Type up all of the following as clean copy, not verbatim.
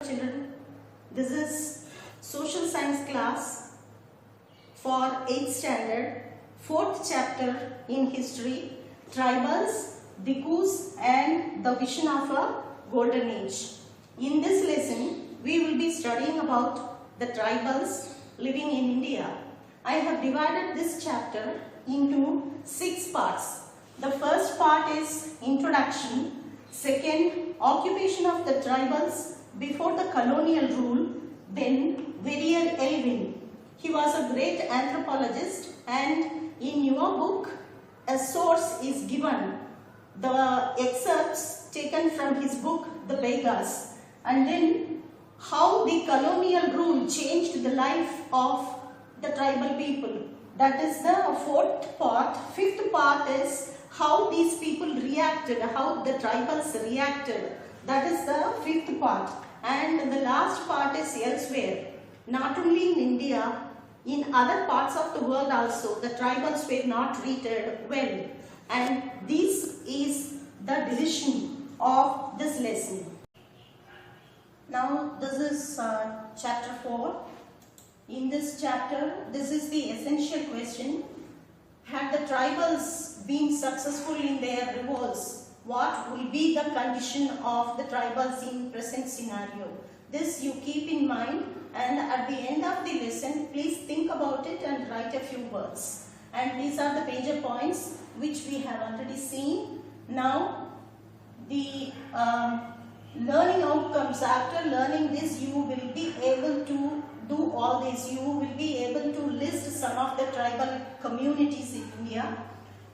Children, this is social science class for 8th standard, 4th chapter in history, tribals, Dikus and the vision of a golden age. In this lesson, we will be studying about the tribals living in India. I have divided this chapter into 6 parts. The first part is introduction, second, occupation of the tribals before the colonial rule, then Verrier Elwin. He was a great anthropologist, and in your book a source is given, the excerpts taken from his book The Begas, and then how the colonial rule changed the life of the tribal people. That is the 4th part. 5th part is how these people reacted, how the tribals reacted. That is the 5th part. And the last part is elsewhere. Not only in India, in other parts of the world also, the tribals were not treated well. And this is the decision of this lesson. Now this is chapter 4. In this chapter, this is the essential question. Had the tribals been successful in their revolts, what will be the condition of the tribals in present scenario? This you keep in mind, and at the end of the lesson, please think about it and write a few words. And these are the major points which we have already seen. Now, the learning outcomes. After learning this, you will be able to do all this. You will be able to list some of the tribal communities in India.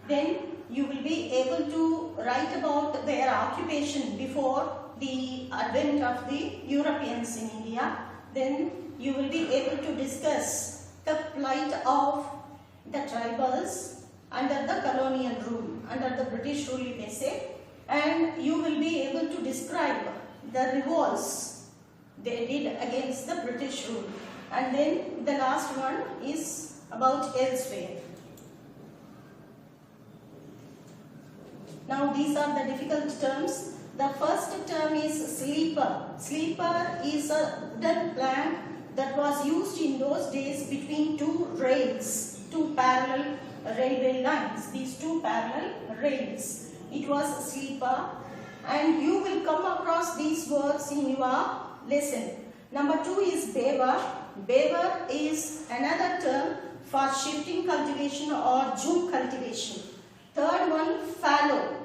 Then you will be able to write about their occupation before the advent of the Europeans in India. Then you will be able to discuss the plight of the tribals under the colonial rule, under the British rule you may say, and you will be able to describe the revolts they did against the British rule. And then the last one is about elsewhere. Now these are the difficult terms. The first term is sleeper. Sleeper is a wooden plank that was used in those days between two rails, two parallel railway lines. These two parallel rails. It was a sleeper, and you will come across these words in your lesson. Number 2 is beaver. Beaver is another term for shifting cultivation or juke cultivation. Third one, fallow.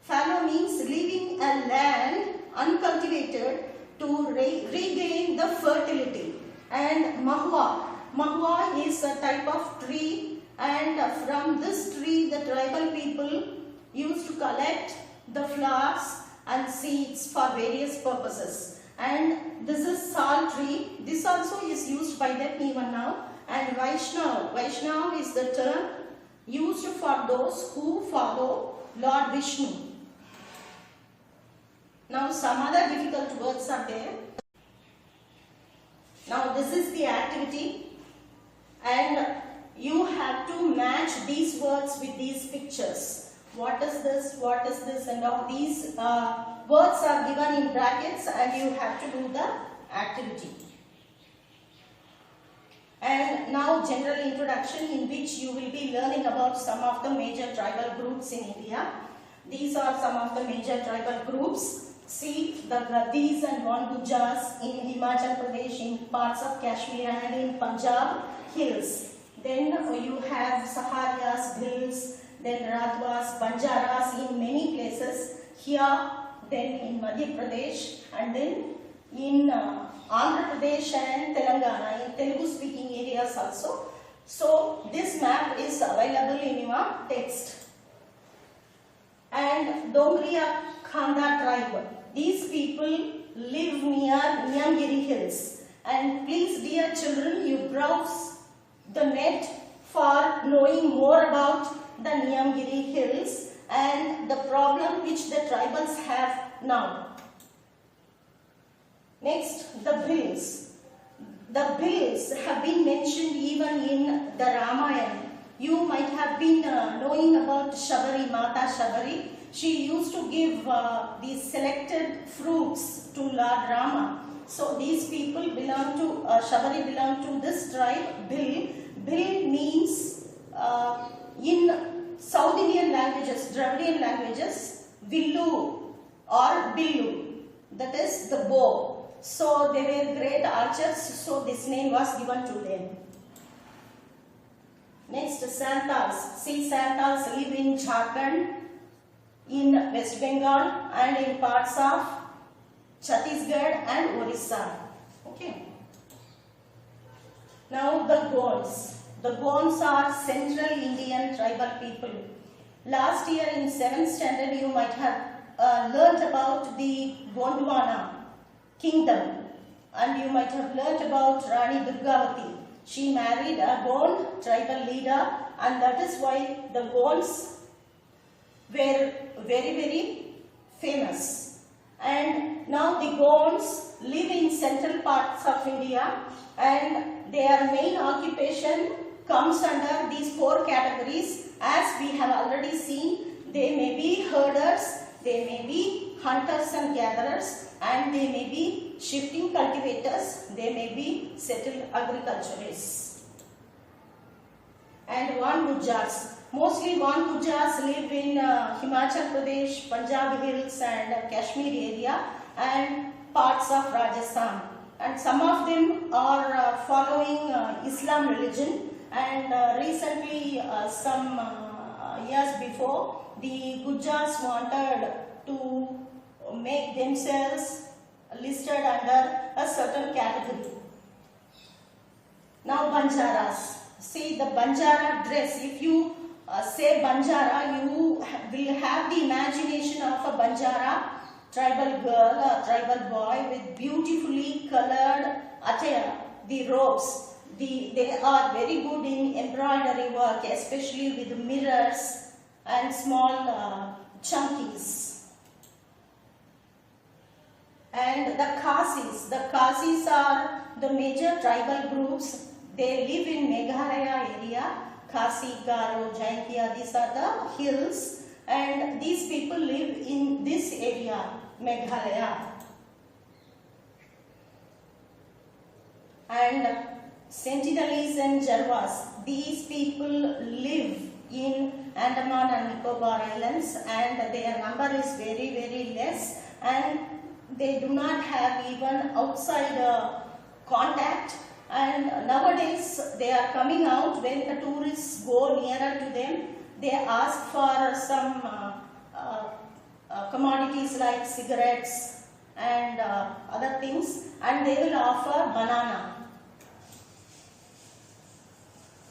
Fallow means leaving a land uncultivated to regain the fertility. And mahua. Mahua is a type of tree, and from this tree the tribal people used to collect the flowers and seeds for various purposes. And this is sal tree. This also is used by them even now. And Vaishnav. Vaishnav is the term used for those who follow Lord Vishnu. Now some other difficult words are there. Now this is the activity, and you have to match these words with these pictures. What is this, what is this, and all these words are given in brackets, and you have to do the activity. And now general introduction, in which you will be learning about some of the major tribal groups in India. These are some of the major tribal groups. See, the Gaddis and Wangujas in Himachal Pradesh, in parts of Kashmir and in Punjab hills. Then you have Saharias, Bhils, then Radhwas, Banjaras in many places. Here, then in Madhya Pradesh, and then in Andhra Pradesh and Telangana, in Telugu speaking areas also. So this map is available in your text. And Dongriya Khanda tribe. These people live near Niyamgiri hills. And please, dear children, you browse the net for knowing more about the Niyamgiri hills and the problem which the tribals have now. Next, the Bhils. The Bhils have been mentioned even in the Ramayana. You might have been knowing about Shabari, Mata Shabari. She used to give these selected fruits to Lord Rama. So these people belong to, Shabari belong to this tribe, Bhil. Bhil means in South Indian languages, Dravidian languages, Villu or Billu, that is the bow. So they were great archers, so this name was given to them. Next, Santals. See, Santals live in Jharkhand, in West Bengal and in parts of Chhattisgarh and Orissa. Okay. Now the Gonds. The Gonds are Central Indian tribal people. Last year in 7th standard you might have learnt about the Gondwana kingdom, and you might have learnt about Rani Durgavati. She married a Gond tribal leader, and that is why the Gonds were very famous. And now the Gonds live in central parts of India, and their main occupation comes under these 4 categories. As we have already seen, they may be herders, they may be hunters and gatherers, and they may be shifting cultivators, they may be settled agriculturists. And Van Gujars. Mostly Van Gujars live in Himachal Pradesh, Punjab hills and Kashmir area and parts of Rajasthan. And some of them are following Islam religion, and recently some years before, the Gujars wanted to make themselves listed under a certain category. Now Banjaras. See, the Banjara dress. If you say Banjara, you will have the imagination of a Banjara tribal girl or tribal boy with beautifully colored attire, the robes. They are very good in embroidery work, especially with mirrors and small chunkies. And the Khasis are the major tribal groups. They live in Meghalaya area. Khasi, Garo, Jaintia, these are the hills, and these people live in this area, Meghalaya. And Sentinelese and Jarwas, these people live in Andaman and Nicobar Islands, and their number is very less, and they do not have even outside contact. And nowadays they are coming out. When the tourists go nearer to them, they ask for some commodities like cigarettes and other things, and they will offer banana.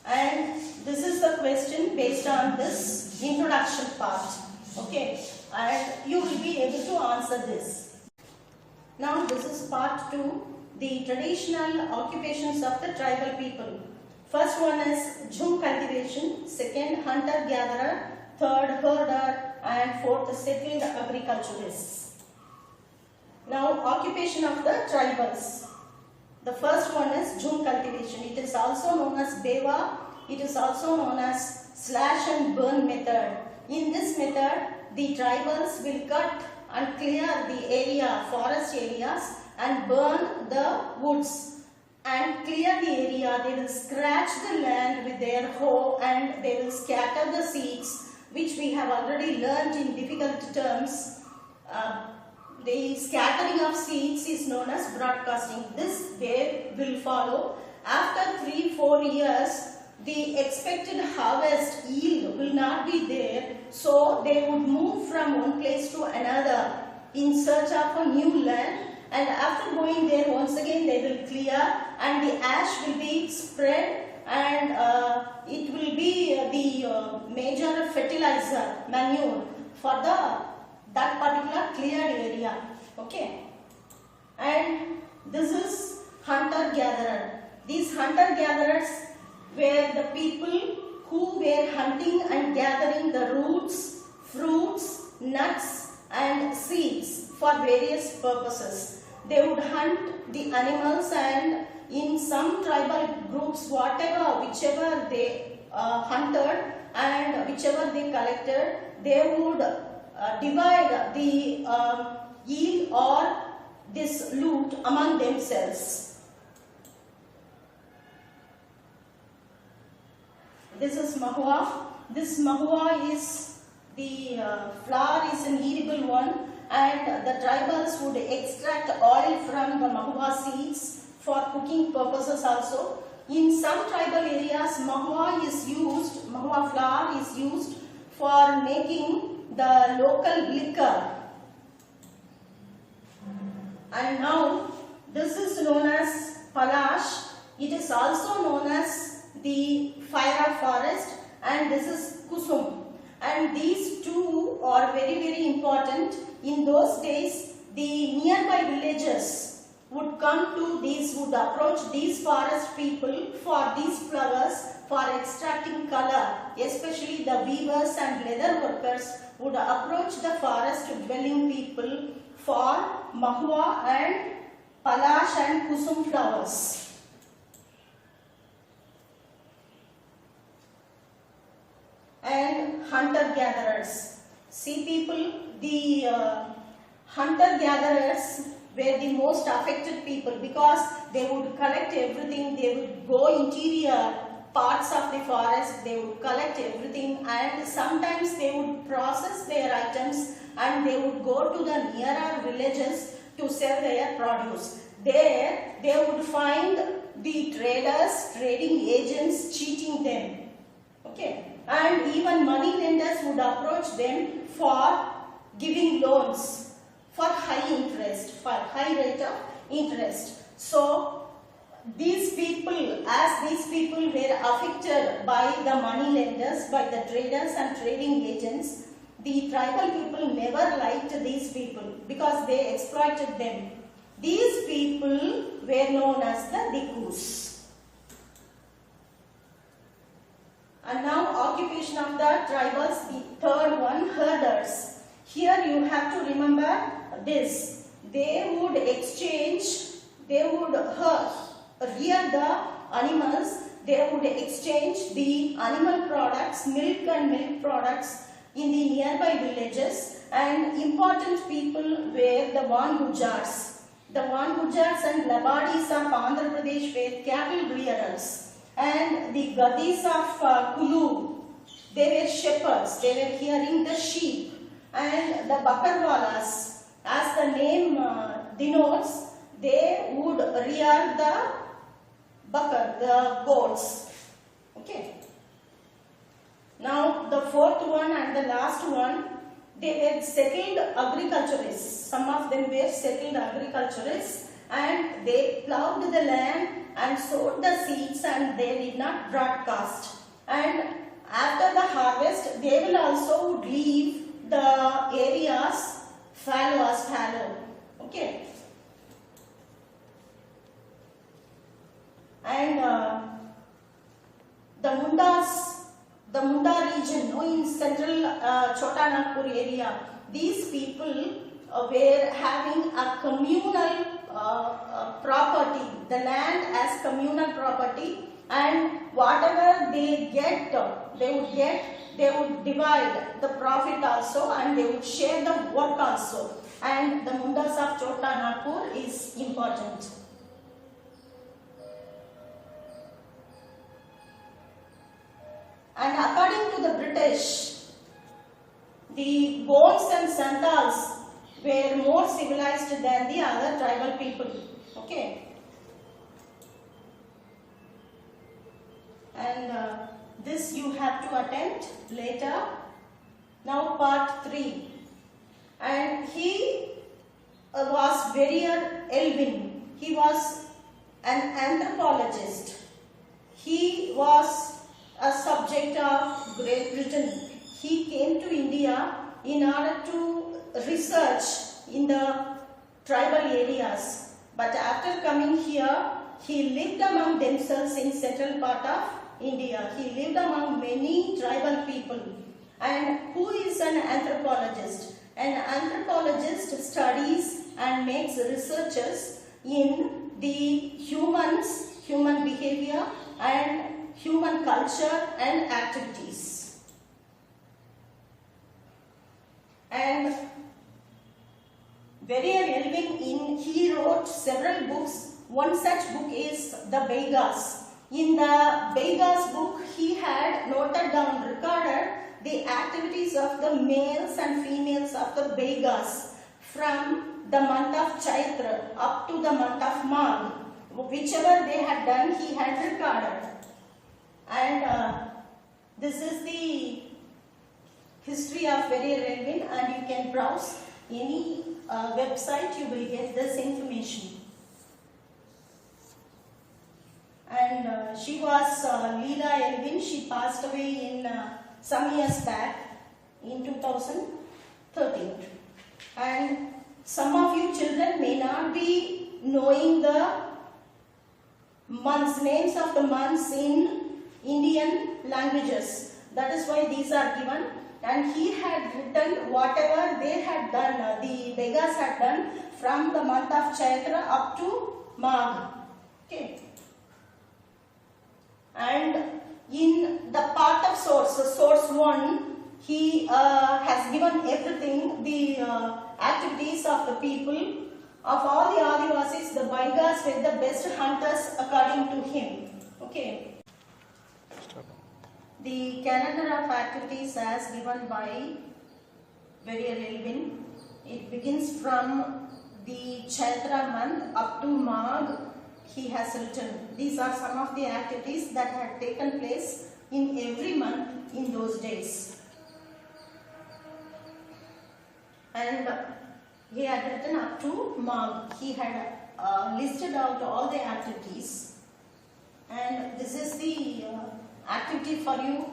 And this is the question based on this introduction part. Okay, and you will be able to answer this. Now this is part 2. The traditional occupations of the tribal people. First one is jhum cultivation, second hunter-gatherer, third herder, and fourth settled agriculturists. Now occupation of the tribals. The first one is jhum cultivation. It is also known as Bewa. It is also known as slash and burn method. In this method, the tribals will cut and clear the area, forest areas, and burn the woods and clear the area. They will scratch the land with their hoe and they will scatter the seeds, which we have already learned in difficult terms. The scattering of seeds is known as broadcasting. This they will follow. After 3-4 years, the expected harvest yield will not be there, so they would move from one place to another in search of a new land. And after going there, once again they will clear, and the ash will be spread, and it will be the major fertilizer, manure for that particular cleared area. Okay, and this is hunter-gatherer. These hunter-gatherers were the people who were hunting and gathering the roots, fruits, nuts, and seeds for various purposes. They would hunt the animals, and in some tribal groups, whichever they hunted and whichever they collected, they would divide the yield or this loot among themselves. This is mahua. This mahua is the flower is an edible one, and the tribals would extract oil from the mahua seeds for cooking purposes also. In some tribal areas, mahua flower is used for making the local liquor. And now this is known as palash. It is also known as the fire forest, and this is kusum. And these two are very important. In those days, the nearby villages would approach these forest people for these flowers for extracting color. Especially the weavers and leather workers would approach the forest dwelling people for mahua and palash and kusum flowers. And hunter-gatherers. See people, the hunter-gatherers were the most affected people because they would collect everything. They would go interior parts of the forest, they would collect everything, and sometimes they would process their items and they would go to the nearer villages to sell their produce. There they would find the traders, trading agents cheating them. Okay. And even money lenders would approach them for giving loans for high interest, for high rate of interest. So these people, as these people were affected by the money lenders, by the traders and trading agents, the tribal people never liked these people because they exploited them. These people were known as the Dikus. And now occupation of the tribals, the third one, herders. Here you have to remember this. They would exchange, they would rear the animals, they would exchange the animal products, milk and milk products in the nearby villages, and important people were the Van Gujars. The Van Gujars and Labadis of Andhra Pradesh were cattle breeders. And the Gadis of Kulu, they were shepherds, they were hearing the sheep. And the Bakarwalas, as the name denotes, they would rear the bakar, the goats. Okay. Now the fourth one and the last one, they were settled agriculturists. Some of them were settled agriculturists, and they plowed the land and sowed the seeds, and they did not broadcast. And after the harvest, they will also leave the areas fallow. Okay. And the Munda region, in central Chota Nagpur area, these people were having a communal property, the land as communal property, and whatever they would divide the profit also, and they would share the work also. And the Mundas of Chota Nagpur is important. And according to the British, the Gonds and Santals were more civilized than the other tribal people. Okay. And this you have to attempt later. Now part 3. And he was Verrier Elwin. He was an anthropologist. He was a subject of Great Britain. He came to India in order to research in the tribal areas. But after coming here, he lived among themselves in central part of India. He lived among many tribal people. And who is an anthropologist? An anthropologist studies and makes researches in the human behavior and human culture and activities. And Warrior Elwin, he wrote several books. One such book is The Beigas. In the Beigas book, he had noted down, recorded the activities of the males and females of the Beigas from the month of Chaitra up to the month of Magh. Whichever they had done, he had recorded. And this is the history of Warrior Elwin, and you can browse any website, you will get this information. And she was Leela Elwin. She passed away in some years back in 2013. And some of you children may not be knowing the months, names of the months in Indian languages. That is why these are given. And he had written whatever they had done, the Beigas had done from the month of Chaitra up to Magh. Okay. And in the part of source 1, he has given everything, the activities of the people. Of all the Adivasis, the Beigas were the best hunters according to him. Okay. The calendar of activities as given by Warrior Elwin, it begins from the Chaitra month up to Magh. He has written. These are some of the activities that had taken place in every month in those days. And he had written up to Magh. He had listed out all the activities. And this is the activity for you.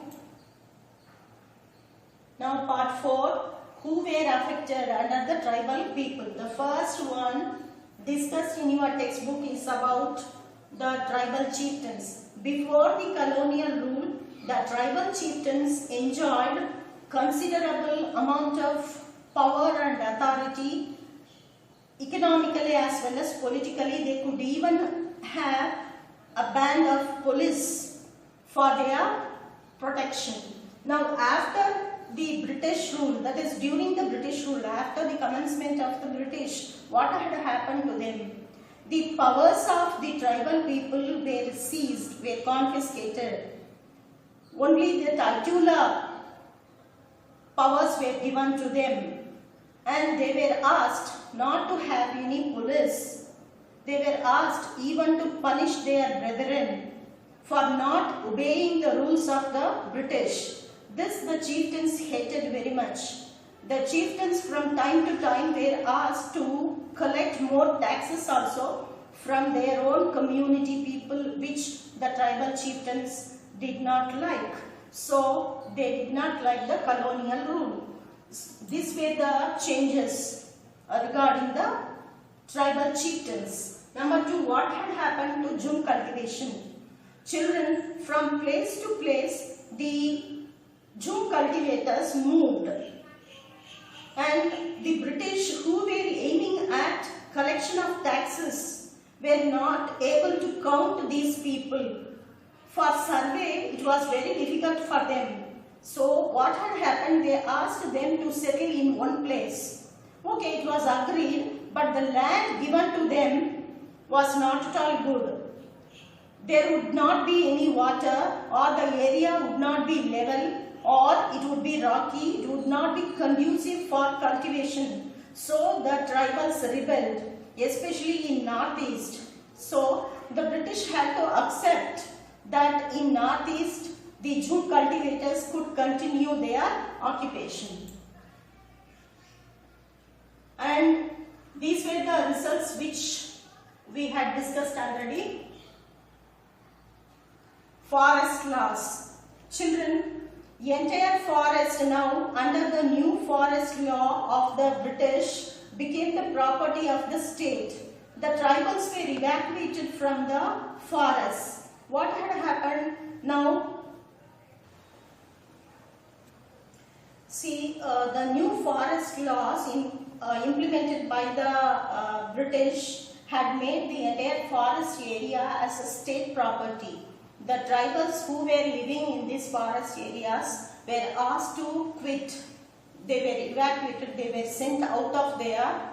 Now part 4, who were affected under the tribal people. The first one discussed in your textbook is about the tribal chieftains. Before the colonial rule, the tribal chieftains enjoyed considerable amount of power and authority, economically as well as politically. They could even have a band of police for their protection. Now after the British rule, that is during the British rule, after the commencement of the British, what had happened to them? The powers of the tribal people were seized, were confiscated. Only the titular powers were given to them, and they were asked not to have any police. They were asked even to punish their brethren for not obeying the rules of the British. This the chieftains hated very much. The chieftains from time to time were asked to collect more taxes also from their own community people, which the tribal chieftains did not like. So they did not like the colonial rule. These were the changes regarding the tribal chieftains. Number 2, what had happened to Jhum cultivation? Children, from place to place, the Jhum cultivators moved, and the British, who were aiming at collection of taxes, were not able to count these people. For survey, it was very difficult for them. So what had happened, they asked them to settle in one place. Okay, it was agreed, but the land given to them was not at all good. There would not be any water, or the area would not be level, or it would be rocky. It would not be conducive for cultivation. So the tribals rebelled, especially in northeast. So the British had to accept that in northeast the Jhum cultivators could continue their occupation. And these were the results which we had discussed already. Forest laws. Children, the entire forest now under the new forest law of the British became the property of the state. The tribals were evacuated from the forests. What had happened now? See, the new forest laws implemented by the British had made the entire forest area as a state property. The tribals who were living in these forest areas were asked to quit. They were evacuated, they were sent out of their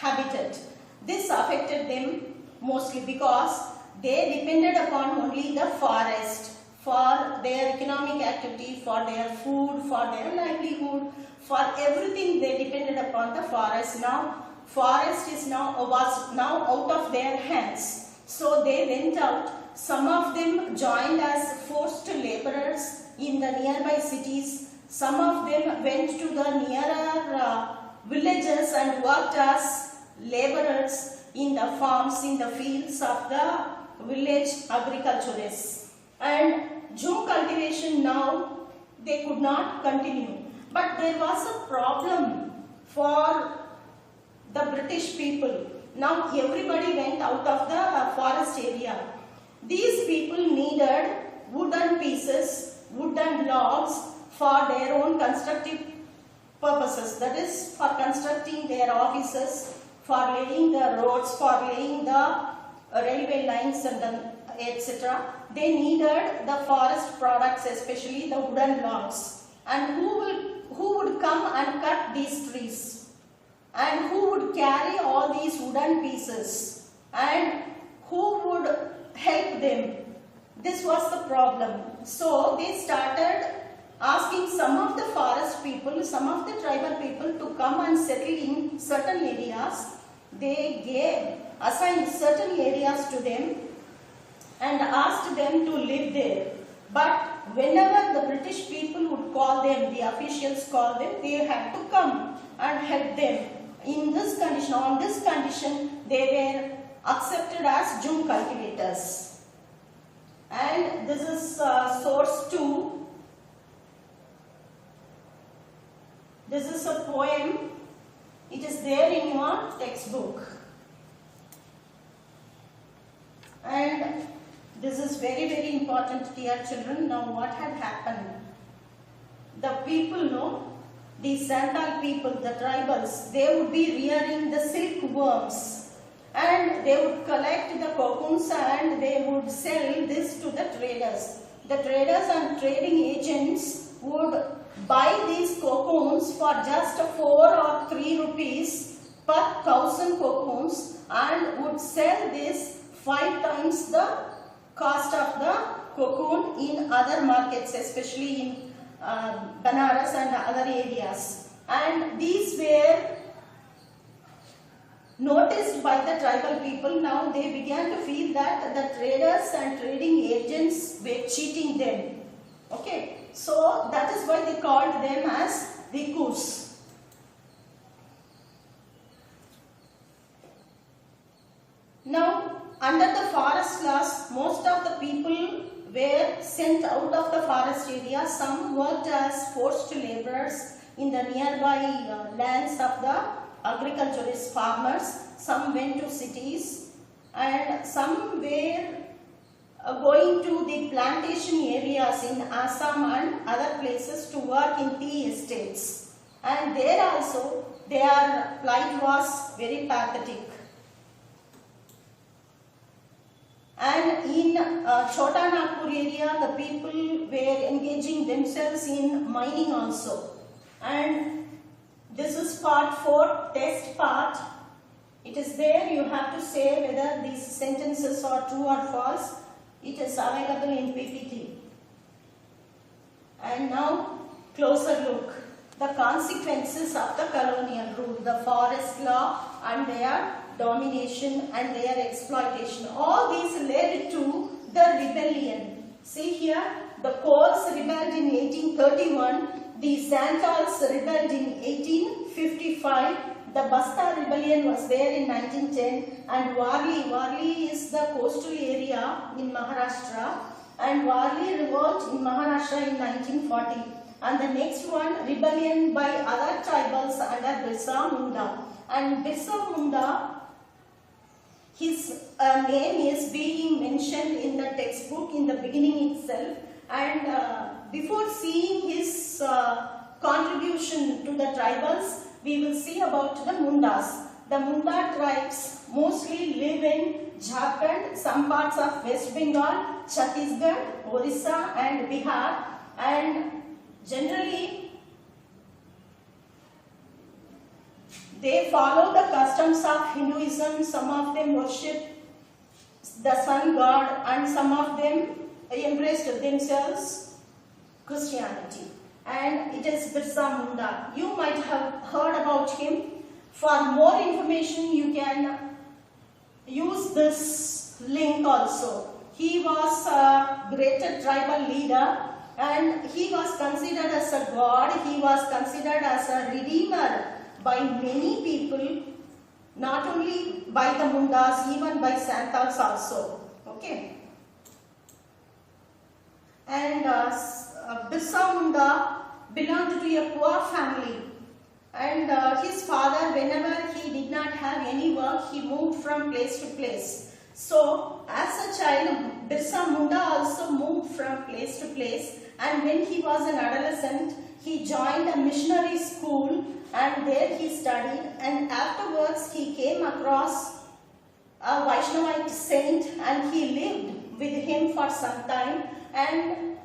habitat. This affected them mostly because they depended upon only the forest for their economic activity, for their food, for their livelihood, for everything they depended upon the forest. Now forest was now out of their hands. So they went out. Some of them joined as forced laborers in the nearby cities. Some of them went to the nearer villages and worked as laborers in the farms, in the fields of the village agriculturists. And jhum cultivation now they could not continue. But there was a problem for the British people. Now everybody went out of the forest area. These people needed wooden pieces, wooden logs for their own constructive purposes. That is, for constructing their offices, for laying the roads, for laying the railway lines and etc. They needed the forest products, especially the wooden logs. And who would come and cut these trees? And who would carry all these wooden pieces? And who would help them? This was the problem. So they started asking some of the forest people, some of the tribal people to come and settle in certain areas. They assigned certain areas to them and asked them to live there. But whenever the British people would call them, the officials called them, they had to come and help them. In this condition, on this condition, they were accepted as jhum cultivators. And this is source 2. This is a poem. It is there in your textbook. And this is very, very important, dear children. Now what had happened? The people, the Santal people, the tribals, they would be rearing the silkworms and they would collect the cocoons and they would sell this to the traders. The traders and trading agents would buy these cocoons for just 4 or 3 rupees per 1,000 cocoons and would sell this 5 times the cost of the cocoon in other markets, especially in Banaras and other areas. And these were noticed by the tribal people. Now they began to feel that the traders and trading agents were cheating them. Okay, so that is why they called them as Rikus. Now, under the forest laws, most of the people were sent out of the forest area. Some worked as forced laborers in the nearby lands of the agriculturist farmers. Some went to cities and some were going to the plantation areas in Assam and other places to work in tea estates. And there also their plight was very pathetic. And in Chota Nagpur area, the people were engaging themselves in mining also. And this is part 4, test part. It is there. You have to say whether these sentences are true or false. It is available in PPT. And now, closer look. The consequences of the colonial rule, the forest law and their domination and their exploitation. All these led to the rebellion. See here, the Kols rebelled in 1831, the Santals rebelled in 1855, the Basta rebellion was there in 1910, and Warli is the coastal area in Maharashtra, and Warli revolt in Maharashtra in 1940. And the next one, rebellion by other tribals under Birsa Munda. And Birsa Munda, his name is being mentioned in the textbook in the beginning itself. And before seeing his contribution to the tribals, we will see about the Mundas. The Munda tribes mostly live in Jharkhand, some parts of West Bengal, Chhattisgarh, Orissa and Bihar. And generally, They follow the customs of Hinduism. Some of them worship the sun god, and some of them embraced themselves Christianity. And it is Birsa Munda. You might have heard about him. For more information, you can use this link also. He was a great tribal leader, and he was considered as a god. He was considered as a redeemer by many people, not only by the Mundas, even by Santals also. Okay. And Birsa Munda belonged to a poor family, and his father, whenever he did not have any work, he moved from place to place. So as a child, Birsa Munda also moved from place to place, and when he was an adolescent, he joined a missionary school, and there he studied, and afterwards he came across a Vaishnavite saint, and he lived with him for some time, and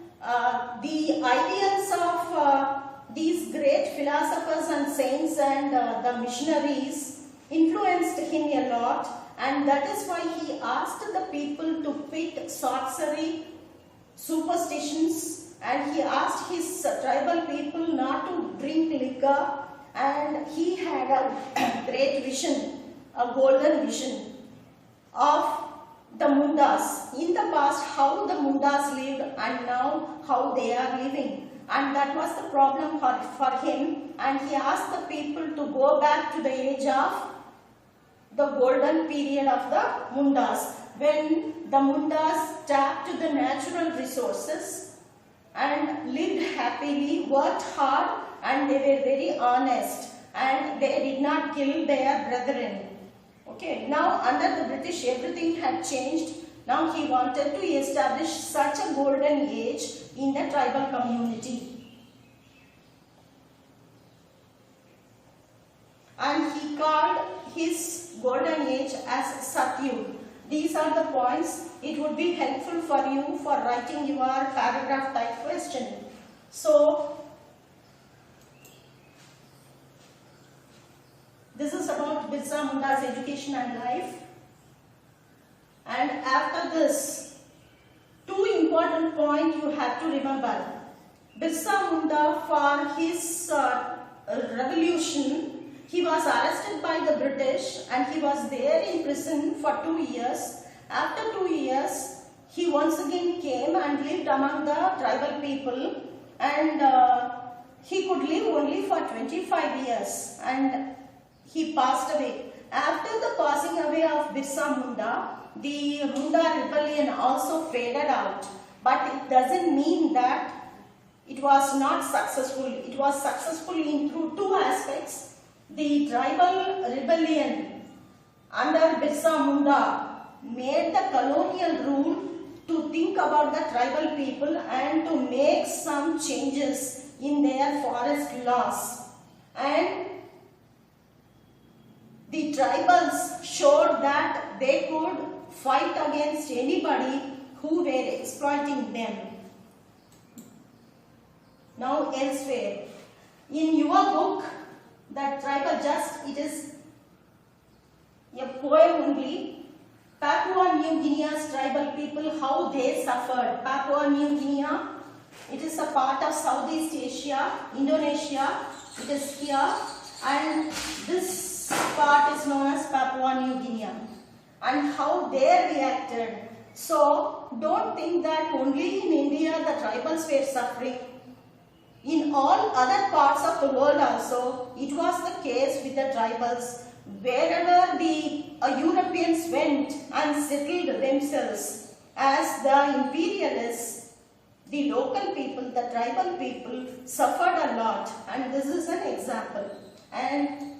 the ideals of these great philosophers and saints and the missionaries influenced him a lot, and that is why he asked the people to quit sorcery, superstitions, and he asked his tribal people not to drink liquor, and he had a great vision, a golden vision of the Mundas. In the past, how the Mundas lived, and now how they are living. And that was the problem for him, and he asked the people to go back to the age of the golden period of the Mundas, when the Mundas tapped to the natural resources and lived happily, worked hard, and they were very honest, and they did not kill their brethren. Okay, now under the British everything had changed. Now he wanted to establish such a golden age in the tribal community. And he called his golden age as Satyug. These are the points. It would be helpful for you for writing your paragraph type question. So, this is about Birsa Munda's education and life. And after this, two important points you have to remember. Birsa Munda, for his revolution, he was arrested by the British and he was there in prison for 2 years. After 2 years, he once again came and lived among the tribal people, and he could live only for 25 years, and he passed away. After the passing away of Birsa Munda, the Munda rebellion also faded out, but it doesn't mean that it was not successful. It was successful in through two aspects. The tribal rebellion under Birsa Munda made the colonial rule to think about the tribal people and to make some changes in their forest laws. And the tribals showed that they could fight against anybody who were exploiting them. Now elsewhere, in your book, that Tribal Just, it is a poem only. Papua New Guinea's tribal people, how they suffered. Papua New Guinea, it is a part of Southeast Asia, Indonesia, it is here, and this part is known as Papua New Guinea, and how they reacted. So don't think that only in India the tribals were suffering. In all other parts of the world also, it was the case with the tribals. Wherever the Europeans went and settled themselves as the imperialists, the local people, the tribal people suffered a lot, and this is an example. And